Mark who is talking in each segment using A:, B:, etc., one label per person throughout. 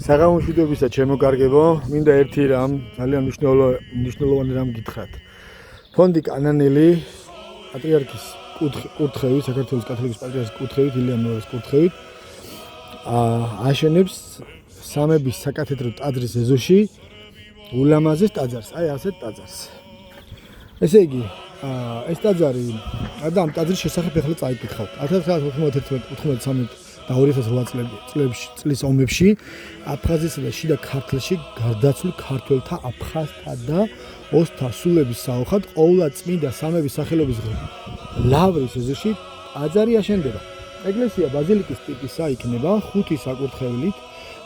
A: საღამოშვიდობისა ჩემო კარგებო, მინდა ერთი რამ, ძალიან მნიშვნელოვანი რამ გითხრათ. ფონდი კანანელი პატრიარქის კურთხევით, საქართველოს კათოლიკის პატრიარქის კურთხევით, ილია მეორის კურთხევით აშენებს სამების საკათედრო ტაძრის ეზოში ულამაზეს ტაძარს, აი ასეთ ტაძარს. ესე იგი, ეს ტაძარი და ამ ტაძრის შესახებ ახლა წაიკითხავთ. 1991-93 და 2008 წლის ომებში აფხაზეთსა და შიდა ქართლში გარდაცვლილ ქართველთა აფხაზთა და ოსთა სულების საოხად ყოვლა წმინდა სამების სახელობის ლავრის ეზოში ტაძარი აშენდება. ეკლესია ბაზილიკის ტიპისა იქნება, 5 საკურთხევლით,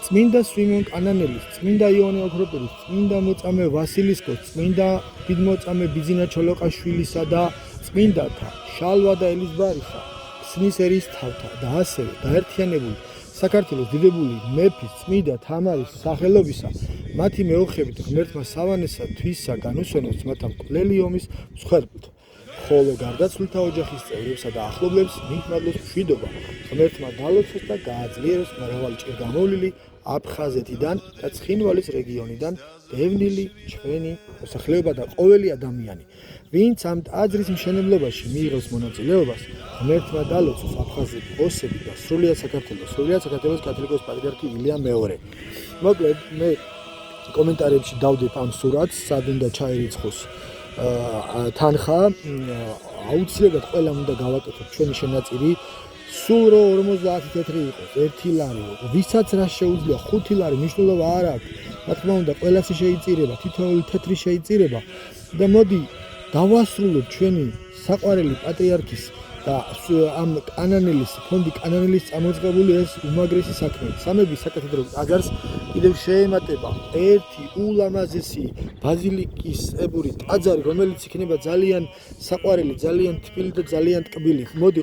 A: წმინდა სვიმონ კანანელის, წმინდა იოანე ოქროპირის, წმინდა მოწამე ვასილისკოს, წმინდა დიდმოწამე ბიძინა ჩოლოყაშვილისა და წმინდათა შალვა და ელიზბარისა, ქსნის ერისთავთა და ასევე დაერთიანებული საქართველოს დიდებული მეფის წმინდა თამარის სახელობისა, მათი მეოხებით ღმერთმა სავანესა თვისა განუსვენოს მათ ამ მკვლელი ომის მსხვერპლთ. ხოლო გარდაცვლილთა ოჯახის წევრებსა და ახლობლებს მისმადლოს მშვიდობა ღმერთმა დალოცოს და გააძლიეროს მრავალი ჭირგამოვლილი აფხაზეთიდან და ცხინვალის რეგიონიდან დევნილი ჩვენი მოსახლეობა და ყოველი ადამიანი, ვინც ამ ტაძრის მშენებლობაში მიიღოს მონაწილეობას, ღმერთმა დალოცოს აფხაზეთი, ოსები და სრულიად საქართველოს კათოლიკოს პატრიარქი ილია მეორე. მოკლედ მე კომენტარებში დავდებ ამ სურათს, სად უნდა ჩაერიცხოს თანხა, აუცილებლად ყველამ უნდა გავაკეთოთ ჩვენი შენაწირი. სულ რო 50 თეთრი იყოს, 1 ლარი, ვისაც რა შეუძლია 5 ლარი მნიშვნელობა არ აქვს. რა თქმა უნდა, ყველას შეიწირება, თითოეული თეთრი შეიწირება და მოდი დავასრულოთ ჩვენი საყვარელი პატრიარქის და ამ კანანელის, ფონდი კანანელის წამოწყებული ეს უმაგრესი საქმე. სამების საკათედრო ტაძარს კიდევ შეემატება ერთი ულამაზესი ბაზილიკისებური ტაძარი, რომელიც იქნება ძალიან საყვარელი, ძალიან თბილი და ძალიან ტკბილი. მოდი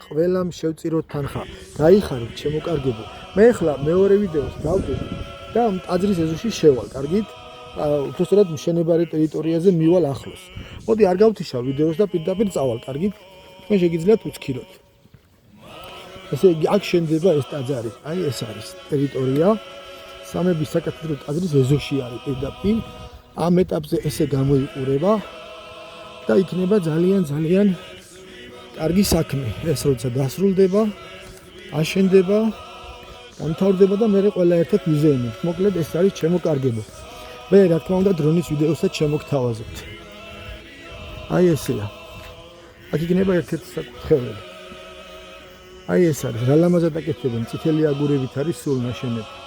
A: ყველამ შევწიროთ თანხა. გაიხარეთ ჩემო კარგებო. მე ახლა მეორე ვიდეოს დავდებ და ამ ტაძრის ეზოში შევალ, კარგით? უბრალოდ მშენებარე ტერიტორიაზე მივალ ახლოს. მოდი არ გავთიშავ ვიდეოს და პირდაპირ წავალ, კარგით? მე შეგიძლიათ უცქიროთ. ესე იგი, აქ შენდება ეს ტაძარი. აი ეს არის ტერიტორია. სამების საკათედრო ტაძრის ეზოში არის პირდაპირ. ამ ეტაპზე ესე გამოიყურება და იქნება ძალიან კარგი საქმე. ეს როცა დასრულდება, აშენდება, გამთავრდება და მე ყველა ერთად ვიზეიმებთ. მოკლედ ეს არის ჩემო კარგებო. მე რა თქმა უნდა დრონის ვიდეოსაც შემოგთავაზებთ. აი ესეა. აქ იქნება ერთ-ერთი საკურთხეველი. აი ეს არის, რა ლამაზად აკეთებენ, წითელი აგურებით არის სულ ნაშენები.